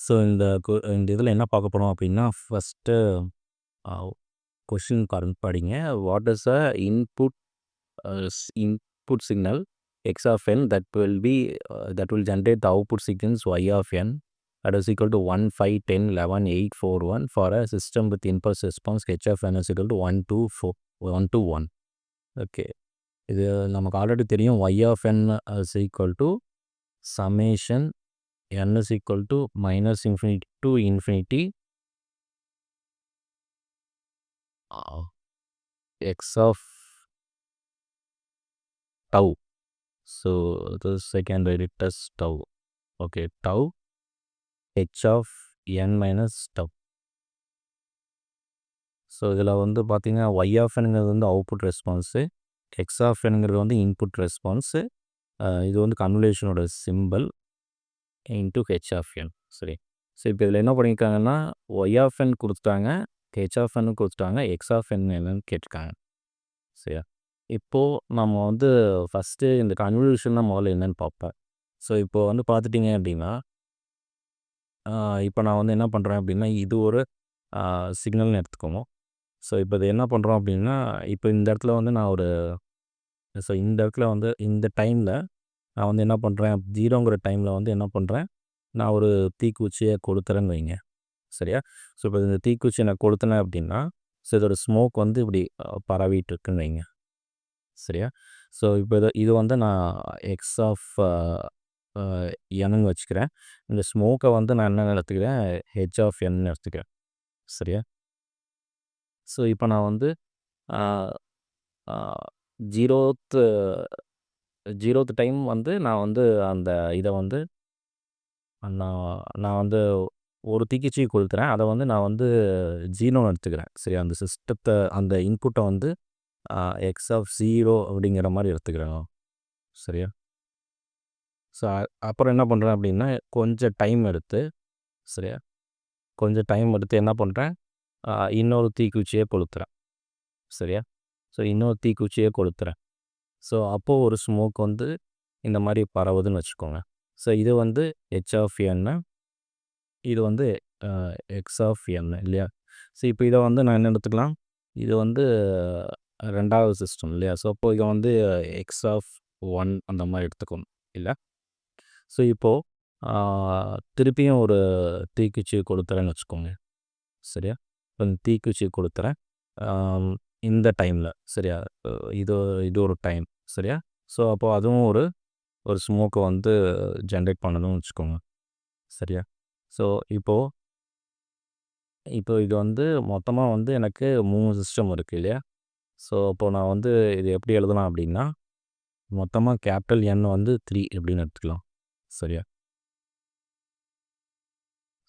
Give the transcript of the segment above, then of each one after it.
So இந்த இதில் என்ன பார்க்க போகிறோம் அப்படின்னா ஃபஸ்ட்டு கொஷின் படிங்க. What is a input signal x of n that will generate the output signals y of n that is equal to 1, 5, 10, 11, 8, 4, 1 for a system with impulse response h of n is equal to 1 to 4, 1 to 1. Okay, இது நமக்கு already தெரியும். y of n is equal to summation n is equal to minus infinity to infinity x of tau. So this I can write it as tau. Okay, tau h of n minus tau. So இதில் வந்து பார்த்தீங்கன்னா y of nங்கிறது வந்து output response, x of nங்கிறது வந்து input response. இது வந்து கன்வல்யூஷனோட simple into h of n. சரி, ஸோ இப்போ இதில் என்ன பண்ணியிருக்காங்கன்னா y of n கொடுத்துட்டாங்க, h of n கொடுத்துட்டாங்க, x of n என்னன்னு கேட்டிருக்காங்க. சரியா, இப்போது நம்ம வந்து ஃபஸ்ட்டு இந்த கன்வல்யூஷன்னா முதல்ல என்னென்னு பார்ப்பேன். ஸோ இப்போது வந்து பார்த்துட்டிங்க அப்படின்னா இப்போ நான் வந்து என்ன பண்ணுறேன் அப்படின்னா இது ஒரு சிக்னல்னு எடுத்துக்கோங்க. ஸோ இப்போ இது என்ன பண்ணுறோம் அப்படின்னா இப்போ இந்த இடத்துல வந்து இந்த இடத்துல வந்து இந்த டைமில் நான் வந்து என்ன பண்ணுறேன், 0ங்கிற டைமில் வந்து என்ன பண்ணுறேன், நான் ஒரு தீக்குச்சியை கொளுத்துறேன்னு வைங்க. சரியா, ஸோ இப்போ இந்த தீக்குச்சியை நான் கொளுத்துனேன் அப்படின்னா ஸோ இதோட ஸ்மோக் வந்து இப்படி பரவிட்டு இருக்குன்னு வைங்க. சரியா, ஸோ இப்போ இது வந்து நான் எக்ஸ் ஆஃப் என்னு வச்சுக்கிறேன். இந்த ஸ்மோக்கை வந்து நான் என்ன எடுத்துக்கிறேன், ஹெச் ஆஃப் என்னு எடுத்துக்கிறேன். சரியா, ஸோ இப்போ நான் வந்து 0th டைம் வந்து நான் வந்து அந்த இதை வந்து நான் வந்து ஒரு தீக்குச்சி கொளுத்துறேன். அதை வந்து நான் வந்து 0ன்னு எடுத்துக்கிறேன். சரி, அந்த சிஸ்டத்தை அந்த இன்புட்டை வந்து எக்ஸ் ஆஃப் 0 அப்படிங்கிற மாதிரி எடுத்துக்கிறேன். சரியா, ஸோ அப்புறம் என்ன பண்ணுறேன் அப்படின்னா கொஞ்சம் டைம் எடுத்து, சரியா, கொஞ்சம் டைம் எடுத்து என்ன பண்ணுறேன், இன்னொரு தீக்குச்சியை கொளுத்துறேன். சரியா, ஸோ இன்னொரு தீக்குச்சியை கொளுத்துறேன். ஸோ அப்போது ஒரு ஸ்மோக் வந்து இந்த மாதிரி பரவுதுன்னு வச்சுக்கோங்க. ஸோ இது வந்து ஹெச் ஆஃப் என்னு, இது வந்து எக்ஸ் ஆஃப் என் இல்லையா. ஸோ இப்போ இதை வந்து நான் என்ன எடுத்துக்கலாம், இது வந்து ரெண்டாவது சிஸ்டம் இல்லையா. ஸோ அப்போது இதை வந்து எக்ஸ் ஆஃப் 1 அந்த மாதிரி எடுத்துக்கணும் இல்லை. ஸோ இப்போது திருப்பியும் ஒரு தீக்குச்சி கொளுத்துறேன்னு வச்சுக்கோங்க. சரியா, இப்போ தீக்குச்சி கொளுத்துறேன் இந்த டைமில். சரியா, இது ஒரு டைம். சரியா, ஸோ அப்போது அதுவும் ஒரு ஸ்மோக்கை வந்து ஜென்ரேட் பண்ணணும்னு வச்சுக்கோங்க. சரியா, ஸோ இப்போது இது வந்து மொத்தமாக வந்து எனக்கு 3 சிஸ்டம் இருக்குது இல்லையா. ஸோ அப்போது நான் வந்து இது எப்படி எழுதலாம் அப்படின்னா மொத்தமாக கேபிட்டல் என் வந்து 3 அப்படின்னு எடுத்துக்கலாம். சரியா,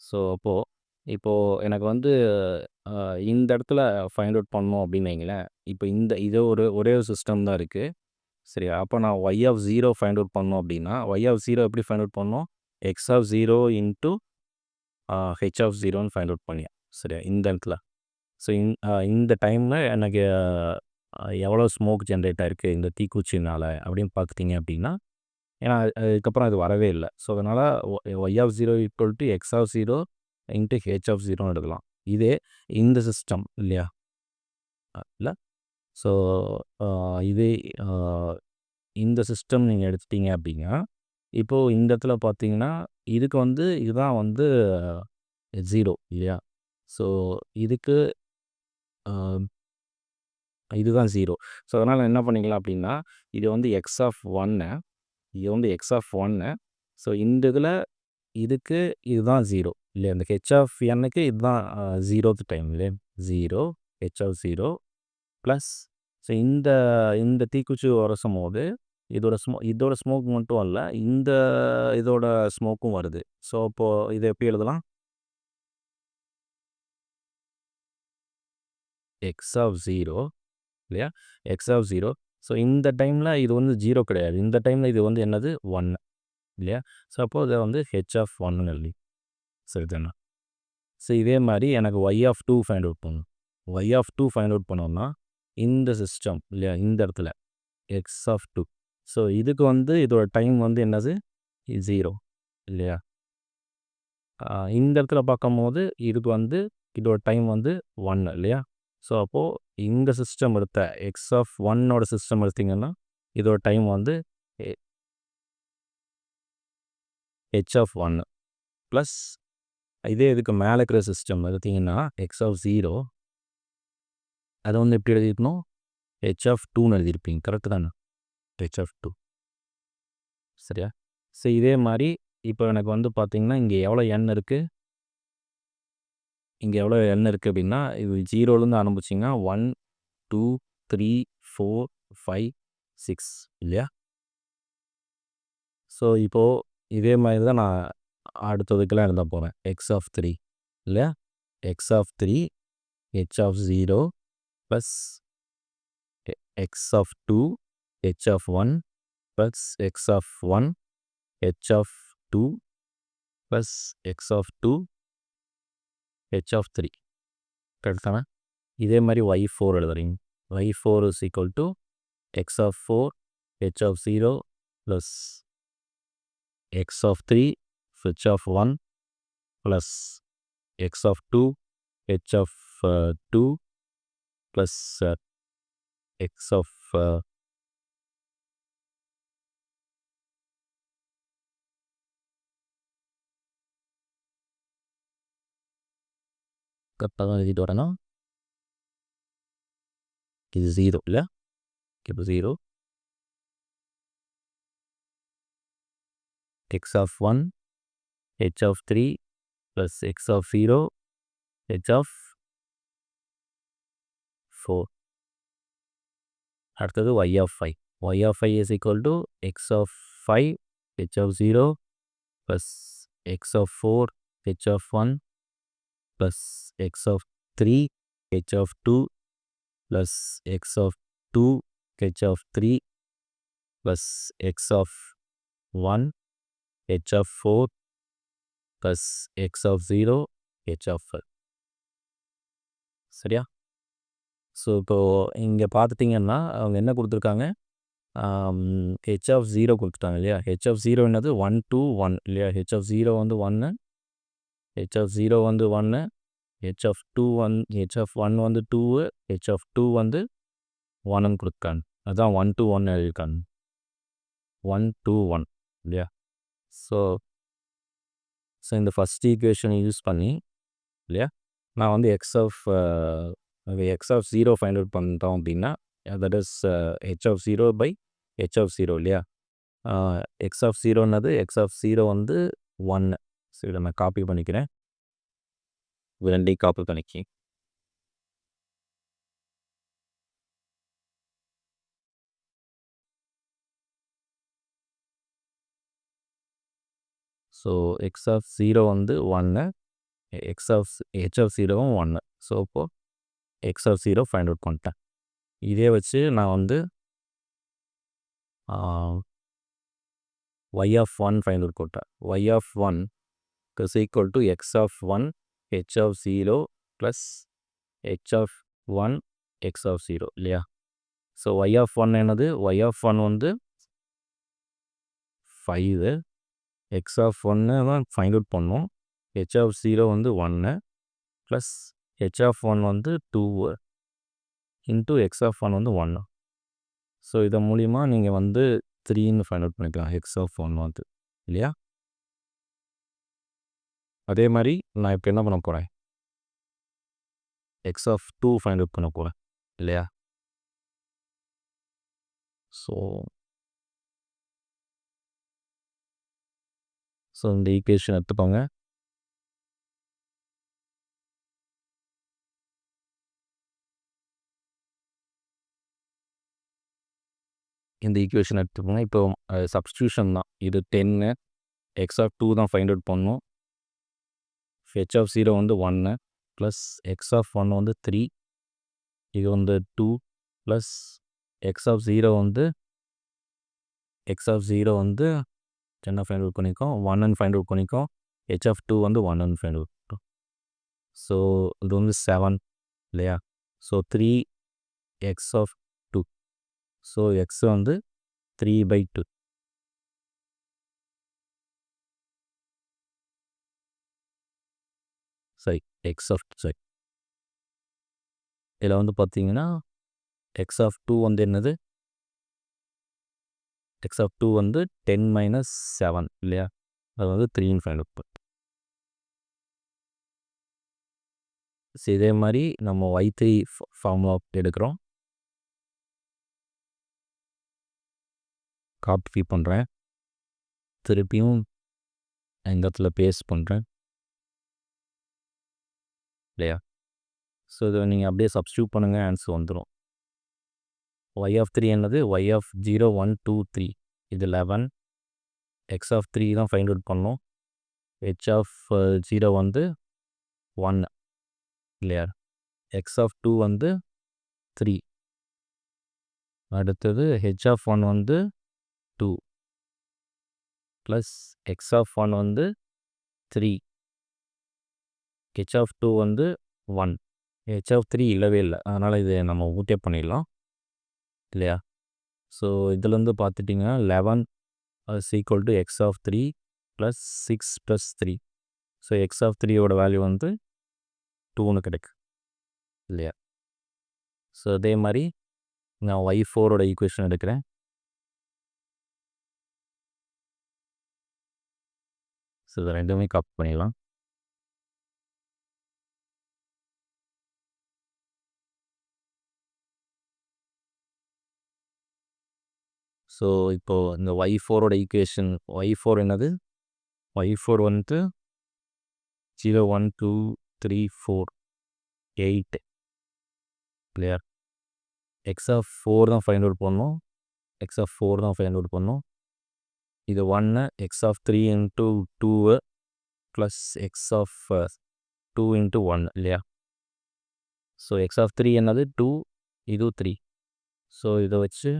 ஸோ இப்போது எனக்கு வந்து இந்த இடத்துல ஃபைண்ட் அவுட் பண்ணோம் அப்படின்னு வைங்களேன். இப்போ இது ஒரே ஒரு சிஸ்டம் தான் இருக்குது. சரியா, அப்போ நான் y ஆஃப் 0 ஃபைண்ட் அவுட் பண்ணோம் அப்படின்னா y ஆஃப் 0 எப்படி ஃபைண்ட் அவுட் பண்ணோம், x of 0 into h of 0ன்னு ஃபைண்ட் அவுட் பண்ணியா. சரியா, இந்த இடத்துல ஸோ இந்த டைமில் எனக்கு எவ்வளோ ஸ்மோக் ஜென்ரேட் ஆகிருக்கு இந்த தீக்குச்சினால் அப்படின்னு பார்த்துட்டிங்க அப்படின்னா, ஏன்னா அதுக்கப்புறம் அது வரவே இல்லை. ஸோ அதனால் y of 0 equal to x of 0 into h of 0ன்னு எடுக்கலாம். இதே இந்த சிஸ்டம் இல்லையா இல்லை. ஸோ இதே இந்த சிஸ்டம் நீங்கள் எடுத்துட்டீங்க அப்படின்னா இப்போது இந்த இடத்துல பார்த்தீங்கன்னா இதுக்கு வந்து இதுதான் வந்து 0 இல்லையா. ஸோ இதுக்கு இதுதான் 0. ஸோ அதனால் என்ன பண்ணிக்கலாம் அப்படின்னா இது வந்து எக்ஸ் ஆஃப் 1, இது வந்து எக்ஸ் ஆஃப் 1. ஸோ இந்த இதில் இதுக்கு இதுதான் 0 இல்லையா. இந்த ஹெச் ஆஃப் என்னுக்கு இதுதான் 0th டைம் இல்லையா. 0 ஹெச் ஆஃப் 0 ப்ளஸ் ஸோ இந்த தீக்குச்சி உரசும் போது இதோட ஸ்மோக் மட்டும் அல்ல, இதோட ஸ்மோக்கும் வருது. ஸோ அப்போது இதை எப்படி எழுதலாம், எக்ஸ் ஆஃப் 0 இல்லையா, எக்ஸ் ஆஃப் 0. ஸோ இந்த டைமில் இது வந்து 0 கிடையாது, இந்த டைமில் இது வந்து என்னது 1 இல்லையா. ஸோ அப்போது இதை வந்து ஹெச் ஆஃப் 1ன்னு எழுதி சரி தானே. ஸோ இதே மாதிரி எனக்கு y ஆஃப் 2 ஃபைண்ட் அவுட் பண்ணணும். y ஆஃப் 2 ஃபைண்ட் அவுட் பண்ணோம்னா இந்த சிஸ்டம் இல்லையா, இந்த இடத்துல எக்ஸ் ஆஃப் 2. ஸோ இதுக்கு வந்து இதோட டைம் வந்து என்னது 0 இல்லையா. இந்த இடத்துல பார்க்கும்போது இதுக்கு வந்து இதோட டைம் வந்து 1 இல்லையா? ஸோ அப்போது இந்த சிஸ்டம் எடுத்த எக்ஸ் ஆஃப் ஒன்னோட சிஸ்டம் எடுத்திங்கன்னா இதோட டைம் வந்து ஹெச் ஆஃப் 1 ப்ளஸ் இதே இதுக்கு மேலே இருக்கிற சிஸ்டம் எடுத்திங்கன்னா எக்ஸ் ஆஃப் 0 அதை வந்து எப்படி எழுதிருக்கணும்? ஹெச் ஆஃப் 2ன்னு எழுதியிருப்பீங்க. கரெக்டு தானே? ஹெச் ஆஃப் 2 சரியா? ஸோ இதே மாதிரி இப்போ எனக்கு வந்து பார்த்தீங்கன்னா இங்கே எவ்வளோ எண் இருக்குது? இங்கே எவ்வளோ எண் இருக்குது அப்படின்னா இது 0லேருந்து ஆரம்பிச்சிங்கன்னா 1 2 3 4 5 6 இல்லையா? ஸோ இப்போது இதே மாதிரி தான் நான் அடுத்ததுக்கெல்லாம் எழுத போகிறேன். எக்ஸ் ஆஃப் 3 இல்லையா? X of 3 h of 0 plus x of 2 h of 1 plus x of 1 h of 2 plus x of 2 h of 3 correct தானே? இதே மாதிரி y4 எழுதுறீங்க. y4 is equal to x of 4 h of 0 plus x of 3 h of 1 plus x of 2 h of 2 plus x of கரெக்டாக தான் எழுதிட்டு வரேன்னா இது 0 இல்லை? இப்போ 0 x of 1 h of 3 plus x of 0 h of 4 அடுத்தது y of 5. y of 5 is equal to x of 5 h of 0 plus x of 4 h of 1 plus x of 3 h of 2 plus x of 2 h of 3 plus x of 1 h of 4 plus x of 0 h of 5 சரியா? So இப்போது இங்கே பார்த்துட்டிங்கன்னா அவங்க என்ன கொடுத்துருக்காங்க? H of 0 கொடுத்துட்டாங்க இல்லையா? H of 0 என்னது 1 2 1 இல்லையா? ஹெச் ஆஃப் 0 வந்து 1 ஹெச் ஆஃப் 0 வந்து 1 ஹெச் ஆஃப் 2 ஹெச் ஆஃப் 1 வந்து 2 ஹெச் ஆஃப் 2 வந்து 1ன்னு கொடுத்துருக்காங்க. அதுதான் 1 to 1 எழுதியிருக்காங்க. 1 to 1 இல்லையா? ஸோ இந்த ஃபஸ்ட் ஈக்குவேஷனை யூஸ் பண்ணி இல்லையா நான் வந்து எக்ஸ் ஆஃப் 0 ஃபைண்ட் அவுட் பண்ணிட்டோம் அப்படின்னா that is h of 0 by h of 0 இல்லையா? எக்ஸ் ஆஃப் 0ன்னது எக்ஸ் ஆஃப் 0 வந்து 1. ஸோ இதை நான் காப்பி பண்ணிக்கிறேன். ரெண்டையும் காப்பி பண்ணிக்கி ஸோ எக்ஸ் ஆஃப் 0 வந்து 1 எக்ஸ் ஆஃப் ஹெச் ஆஃப் 0வும் 1. ஸோ இப்போது எக்ஸ் ஆஃப் 0 ஃபைண்ட் அவுட் பண்ணிட்டேன். இதே வச்சு நான் வந்து y of 1 ஃபைண்ட் அவுட் போட்டேன். y of 1 is equal to x of 1 h of 0 plus h of 1 x of 0 இல்லையா? ஸோ y of 1 என்னது? y of 1 வந்து 5 x of 1 தான் ஃபைண்ட் அவுட் பண்ணோம். h of 0 வந்து 1 ப்ளஸ் h of 1 வந்து 2 into x of 1 வந்து 1. So இதன் மூலிமா நீங்கள் வந்து 3ன்னு ஃபைண்ட் அவுட் பண்ணிக்கலாம். x of 1 வந்து இல்லையா? அதே மாதிரி நான் இப்போ என்ன பண்ண போகிறேன்? x of 2 ஃபைண்ட் அவுட் பண்ண போகிறேன் இல்லையா? ஸோ இந்த ஈக்குவேஷன் எடுத்துக்கோங்க. இந்த ஈக்குவேஷன் எடுத்துக்கோங்க. இப்போ சப்ஸ்டியூஷன் தான். இது 10 எக்ஸ் ஆஃப் 2 தான் ஃபைண்ட் அவுட் பண்ணணும். ஹெச் ஆஃப் 0 வந்து 1 ப்ளஸ் எக்ஸ் ஆஃப் 1 வந்து 3 இது வந்து 2 ப்ளஸ் எக்ஸ் ஆஃப் 0 வந்து என்ன ஃபைண்ட் அவுட் பண்ணிக்கோம்? 1ன்னு ஃபைண்ட் அவுட் பண்ணிக்கோம். ஹெச் ஆஃப் 2 வந்து 1ன்னு ஃபைண்ட் அவுட் பண்ணிட்டோம். ஸோ இது வந்து 7 இல்லையா? So 3 x of 2 so x வந்து 3/2. சரி சரி இதில் வந்து பார்த்தீங்கன்னா எக்ஸ் ஆஃப் டூ வந்து என்னது, எக்ஸ் ஆஃப் டூ வந்து 10 - 7 இல்லையா, அது வந்து 3ன்னு ஃபைண்ட் அவுட். இதே மாதிரி நம்ம y3 ஃபார்முலா எடுக்கிறோம். காப்பி பண்ணுறேன், திருப்பியும் இந்த இடத்துல பேஸ்ட் பண்ணுறேன் இல்லையா. ஸோ இதை நீங்கள் அப்படியே சப்ஸ்டியூட் பண்ணுங்கள், ஆன்சர் வந்துடும். y ஆஃப் 3 என்னது, y ஆஃப் 0 1 2 3 இது 11. x ஆஃப் 3 தான் ஃபைண்ட் அவுட் பண்ணோம். h ஆஃப் 0 வந்து 1 இல்லையா, x ஆஃப் 2 வந்து 3, அடுத்தது h ஆஃப் 1 வந்து 2 ப்ளஸ் x ஆஃப் 1 வந்து 3, h ஆஃப் 2 வந்து 1, h ஆஃப் 3 இல்லவே இல்லை, அதனால் இதை நம்ம ஊட்டே பண்ணிடலாம் இல்லையா. ஸோ இதுலேருந்து பார்த்துட்டிங்கன்னா 11 is equal to x of 3 plus 6 plus 3. So x of 3யோட வேல்யூ வந்து 2ன்னு கிடைக்கு இல்லையா. ஸோ அதே மாதிரி நான் y4ஓட ஈக்குவேஷன் எடுக்கிறேன். ஸோ இதை ரெண்டுமே காப்பி பண்ணிடலாம். ஸோ இப்போது இந்த y4ஓட ஈக்குவேஷன், y4 என்னது, y4 வந்துட்டு 0 1 2 3 4 8 இல்லையா. எக்ஸ் ஆஃப் 4 தான் ஃபைண்ட் அவுட் பண்ணோம், எக்ஸ் ஆஃப் 4 தான் ஃபைண்ட் அவுட் பண்ணோம். இது 1 x of 3 into 2 plus x of 2 into 1 இல்லையா. ஸோ எக்ஸ் ஆஃப் 3 என்னது 2, இது 3. ஸோ இதை வச்சு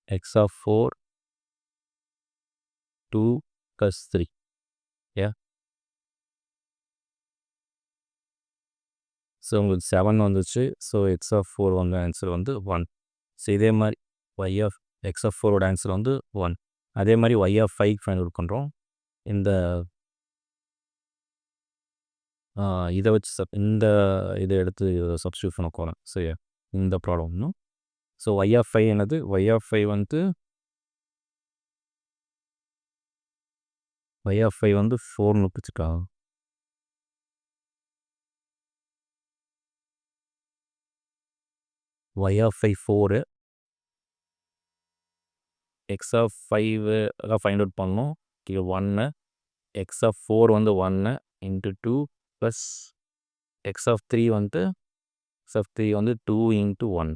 எக்ஸ் ஆஃப் 4 2 ப்ளஸ் 3 இல்லையா. ஸோ உங்களுக்கு 7 வந்துச்சு. ஸோ எக்ஸ் ஆஃப் 4 வந்து ஆன்சர் வந்து 1. ஸோ இதே மாதிரி y ஆஃப் எக்ஸ் ஆஃப் 4ஓட ஆன்சர் வந்து 1. அதே மாதிரி y ஆஃப் 5 ஃபைண்ட் அவுட் பண்ணுறோம். இந்த இதை வச்சு இந்த இதை எடுத்து சப்ஸ்டியூட் பண்ண போகிறேன் சரியா, இந்த ப்ராப்ளம்னு. ஸோ y ஆஃப் 5 என்னது, y ஆஃப் 5 வந்து y ஆஃப் 5 வந்து 4ன்னு வச்சுக்கலாம். y ஆஃப் 5 4, எக்ஸ் ஆஃப் 5 தான் ஃபைண்ட் அவுட் பண்ணோம். இது 1, எக்ஸ் ஆஃப் 4 வந்து 1 இன்ட்டு 2 ப்ளஸ் எக்ஸ் ஆஃப் 3 வந்து எக்ஸ் ஆஃப் 3 வந்து 2 இன்ட்டு 1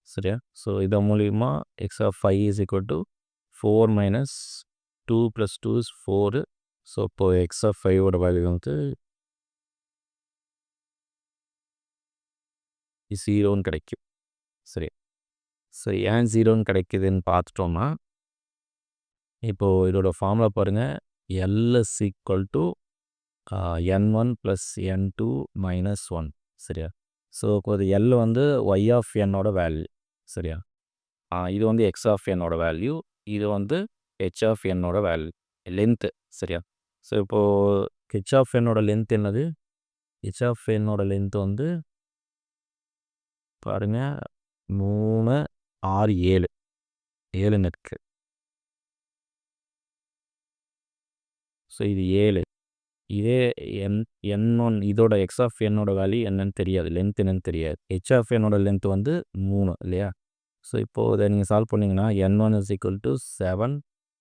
சரியா. ஸோ இதன் மூலிமா x of 5 is equal to 4 minus 2 plus 2 is 4. So இப்போது எக்ஸ் ஆஃப் 5ஓட வேல்யூ வந்து 0ன்னு கிடைக்கும் சரி. சரி ஏன் 0ன்னு கிடைக்குதுன்னு பார்த்துட்டோம்னா, இப்போது இதோட ஃபார்முலா பாருங்கள், L is equal to n1 plus n2 minus 1 சரியா. ஸோ இப்போ எல் வந்து y ஆஃப் என்னோட வேல்யூ சரியா, இது வந்து எக்ஸ் ஆஃப் என்னோட வேல்யூ, இது வந்து ஹெச் ஆஃப் என்னோட வேல்யூ லென்த்து சரியா. ஸோ இப்போது ஹெச் ஆஃப் என்னோட லென்த் என்னது, ஹெச் ஆஃப் என்னோட லென்த் வந்து பாருங்கள் 3 6 7 7ன்னு இருக்கு. ஸோ இது 7, இதே n1 இதோட எக்ஸ் ஆஃப் என்னோட வேல்யூ என்னன்னு தெரியாது, லென்த் என்னன்னு தெரியாது. ஹெச் ஆஃப் என்னோட லென்த் வந்து 3 இல்லையா. ஸோ இப்போது இதை நீங்கள் சால்வ் பண்ணிங்கன்னா n1 is equal to 7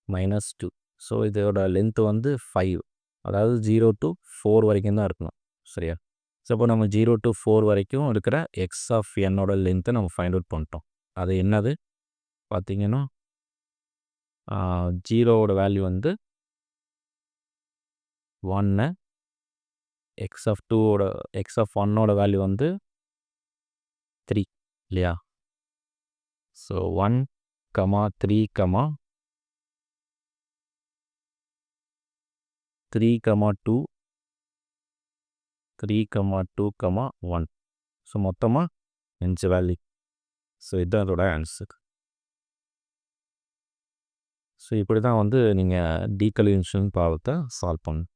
minus 2. So இதோட லென்த்து வந்து 5, அதாவது 0 to 4 வரைக்கும் தான் இருக்கணும் சரியா. ஸோ இப்போ நம்ம 0 to 4 வரைக்கும் இருக்கிற எக்ஸ் ஆஃப் என்னோட லென்த்தை நம்ம ஃபைண்ட் அவுட் பண்ணிட்டோம். அது என்னது பார்த்தீங்கன்னா 0ஓட வேல்யூ வந்து 1, எக்ஸ் ஆஃப் 2ஓட எக்ஸ் ஆஃப் 1ஓட வேல்யூ வந்து 3 இல்லையா. ஸோ 1, 3, 3, 2, 3, 2, 1. ஸோ மொத்தமாக 5 வேல்யூ. ஸோ இதுதான் அதோட ஆன்சர். ஸோ இப்படி தான் வந்து நீங்கள் டீகன்வல்யூஷன் ப்ராப்ளத்தை சால்வ் பண்ணணும்.